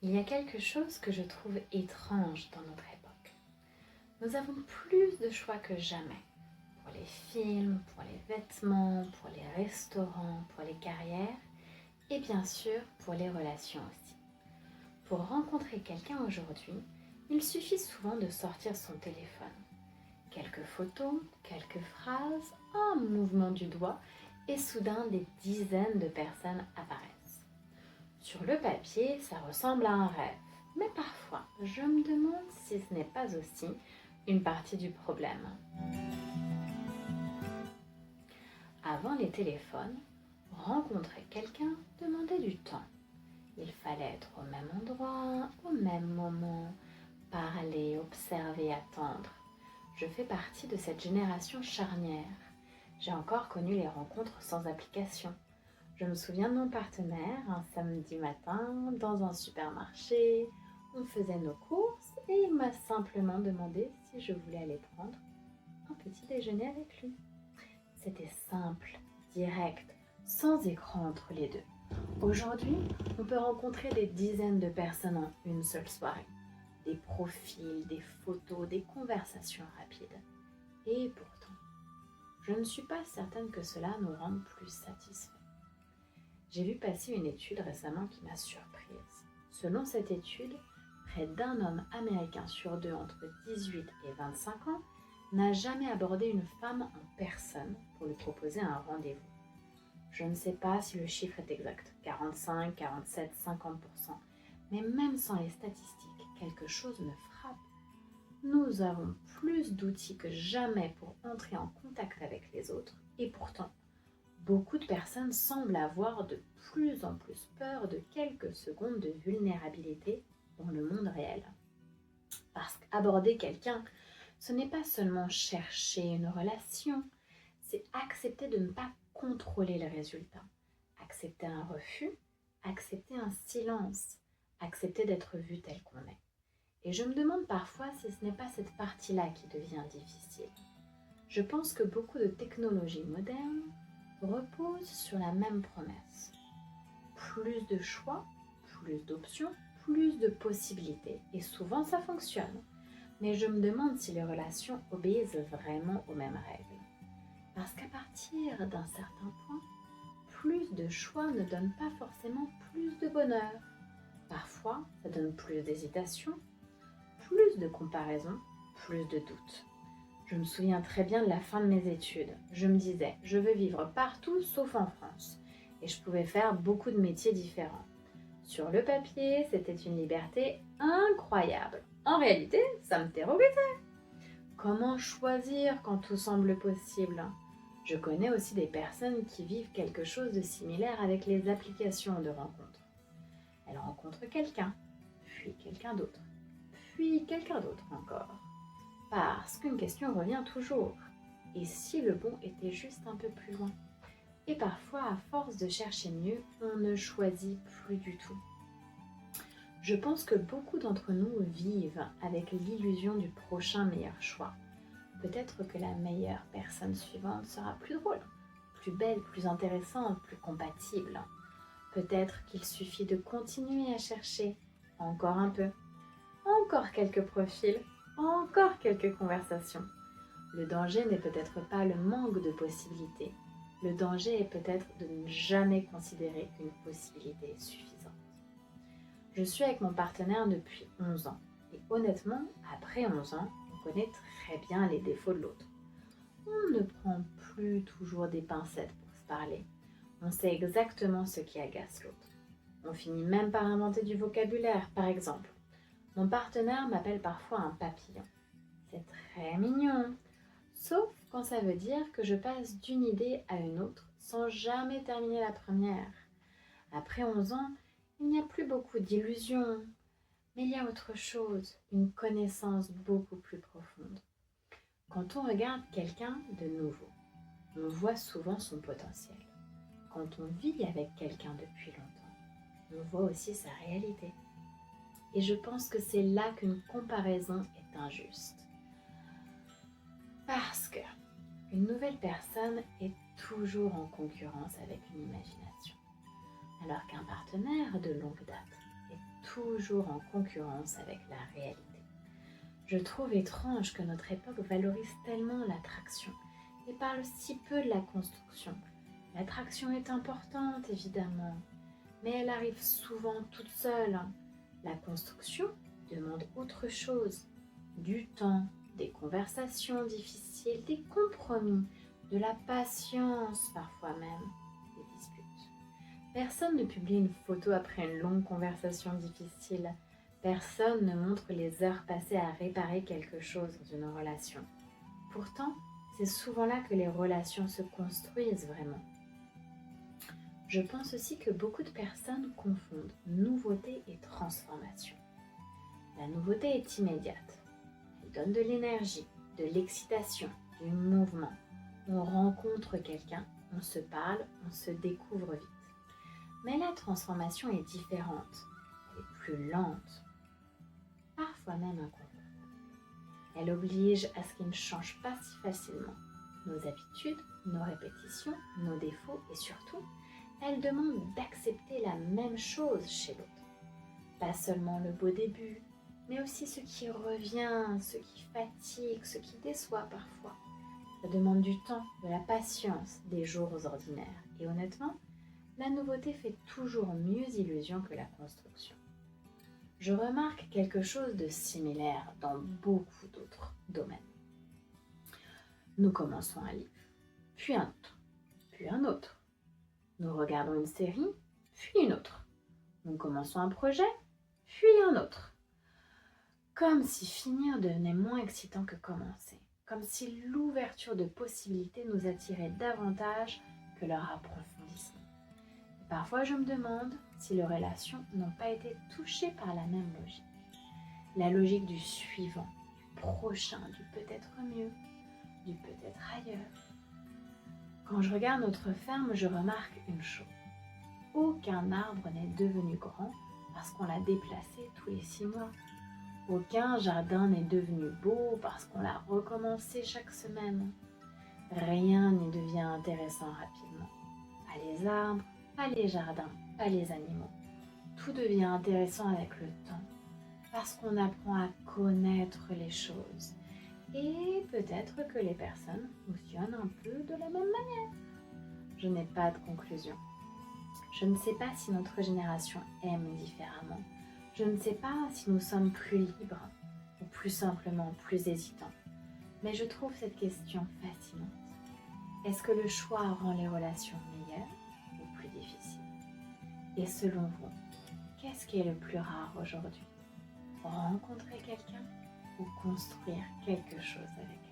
Il y a quelque chose que je trouve étrange dans notre époque. Nous avons plus de choix que jamais. Pour les films, pour les vêtements, pour les restaurants, pour les carrières et bien sûr pour les relations aussi. Pour rencontrer quelqu'un aujourd'hui, il suffit souvent de sortir son téléphone. Quelques photos, quelques phrases, un mouvement du doigt et soudain des dizaines de personnes apparaissent. Sur le papier, ça ressemble à un rêve, mais parfois, je me demande si ce n'est pas aussi une partie du problème. Avant les téléphones, rencontrer quelqu'un demandait du temps. Il fallait être au même endroit, au même moment, parler, observer, attendre. Je fais partie de cette génération charnière. J'ai encore connu les rencontres sans application. Je me souviens de mon partenaire, un samedi matin, dans un supermarché. On faisait nos courses et il m'a simplement demandé si je voulais aller prendre un petit déjeuner avec lui. C'était simple, direct, sans écran entre les deux. Aujourd'hui, on peut rencontrer des dizaines de personnes en une seule soirée. Des profils, des photos, des conversations rapides. Et pourtant, je ne suis pas certaine que cela nous rende plus satisfaits. J'ai vu passer une étude récemment qui m'a surprise. Selon cette étude, près d'un homme américain sur deux entre 18 et 25 ans n'a jamais abordé une femme en personne pour lui proposer un rendez-vous. Je ne sais pas si le chiffre est exact, 45, 47, 50%, mais même sans les statistiques, quelque chose me frappe. Nous avons plus d'outils que jamais pour entrer en contact avec les autres et pourtant, beaucoup de personnes semblent avoir de plus en plus peur de quelques secondes de vulnérabilité dans le monde réel. Parce qu'aborder quelqu'un, ce n'est pas seulement chercher une relation, c'est accepter de ne pas contrôler le résultat, accepter un refus, accepter un silence, accepter d'être vu tel qu'on est. Et je me demande parfois si ce n'est pas cette partie-là qui devient difficile. Je pense que beaucoup de technologies modernes reposent sur la même promesse. Plus de choix, plus d'options, plus de possibilités. Et souvent ça fonctionne. Mais je me demande si les relations obéissent vraiment aux mêmes règles. Parce qu'à partir d'un certain point, plus de choix ne donne pas forcément plus de bonheur. Parfois, ça donne plus d'hésitation, plus de comparaison, plus de doutes. Je me souviens très bien de la fin de mes études. Je me disais, je veux vivre partout sauf en France. Et je pouvais faire beaucoup de métiers différents. Sur le papier, c'était une liberté incroyable. En réalité, ça me terrorisait. Comment choisir quand tout semble possible ? Je connais aussi des personnes qui vivent quelque chose de similaire avec les applications de rencontres. Elles rencontrent quelqu'un, puis quelqu'un d'autre, puis quelqu'un d'autre encore. Parce qu'une question revient toujours. Et si le bon était juste un peu plus loin ? Et parfois, à force de chercher mieux, on ne choisit plus du tout. Je pense que beaucoup d'entre nous vivent avec l'illusion du prochain meilleur choix. Peut-être que la meilleure personne suivante sera plus drôle, plus belle, plus intéressante, plus compatible. Peut-être qu'il suffit de continuer à chercher encore un peu, encore quelques profils, encore quelques conversations. Le danger n'est peut-être pas le manque de possibilités. Le danger est peut-être de ne jamais considérer qu'une possibilité est suffisante. Je suis avec mon partenaire depuis 11 ans. Et honnêtement, après 11 ans, on connaît très bien les défauts de l'autre. On ne prend plus toujours des pincettes pour se parler. On sait exactement ce qui agace l'autre. On finit même par inventer du vocabulaire, par exemple. Mon partenaire m'appelle parfois un papillon. C'est très mignon. Sauf quand ça veut dire que je passe d'une idée à une autre sans jamais terminer la première. Après 11 ans, il n'y a plus beaucoup d'illusions. Mais il y a autre chose, une connaissance beaucoup plus profonde. Quand on regarde quelqu'un de nouveau, on voit souvent son potentiel. Quand on vit avec quelqu'un depuis longtemps, on voit aussi sa réalité. Et je pense que c'est là qu'une comparaison est injuste. Parce qu'une nouvelle personne est toujours en concurrence avec une imagination, alors qu'un partenaire de longue date est toujours en concurrence avec la réalité. Je trouve étrange que notre époque valorise tellement l'attraction et parle si peu de la construction. L'attraction est importante, évidemment, mais elle arrive souvent toute seule. La construction demande autre chose, du temps, des conversations difficiles, des compromis, de la patience parfois même, des disputes. Personne ne publie une photo après une longue conversation difficile. Personne ne montre les heures passées à réparer quelque chose dans une relation. Pourtant, c'est souvent là que les relations se construisent vraiment. Je pense aussi que beaucoup de personnes confondent nouveauté et transformation. La nouveauté est immédiate. Elle donne de l'énergie, de l'excitation, du mouvement. On rencontre quelqu'un, on se parle, on se découvre vite. Mais la transformation est différente. Elle est plus lente, parfois même inconfortable. Elle oblige à ce qu'il ne change pas si facilement. Nos habitudes, nos répétitions, nos défauts et surtout, elle demande d'accepter la même chose chez l'autre. Pas seulement le beau début, mais aussi ce qui revient, ce qui fatigue, ce qui déçoit parfois. Ça demande du temps, de la patience, des jours ordinaires. Et honnêtement, la nouveauté fait toujours mieux illusion que la construction. Je remarque quelque chose de similaire dans beaucoup d'autres domaines. Nous commençons un livre, puis un autre, puis un autre. Nous regardons une série, puis une autre. Nous commençons un projet, puis un autre. Comme si finir devenait moins excitant que commencer. Comme si l'ouverture de possibilités nous attirait davantage que leur approfondissement. Et parfois je me demande si les relations n'ont pas été touchées par la même logique. La logique du suivant, du prochain, du peut-être mieux, du peut-être ailleurs. Quand je regarde notre ferme, je remarque une chose. Aucun arbre n'est devenu grand parce qu'on l'a déplacé tous les 6 mois. Aucun jardin n'est devenu beau parce qu'on l'a recommencé chaque semaine. Rien n'y devient intéressant rapidement. Pas les arbres, pas les jardins, pas les animaux. Tout devient intéressant avec le temps parce qu'on apprend à connaître les choses. Et peut-être que les personnes fonctionnent un peu de la même manière. Je n'ai pas de conclusion. Je ne sais pas si notre génération aime différemment. Je ne sais pas si nous sommes plus libres ou plus simplement plus hésitants. Mais je trouve cette question fascinante. Est-ce que le choix rend les relations meilleures ou plus difficiles? Et selon vous, qu'est-ce qui est le plus rare aujourd'hui? Rencontrer quelqu'un ou construire quelque chose avec elle?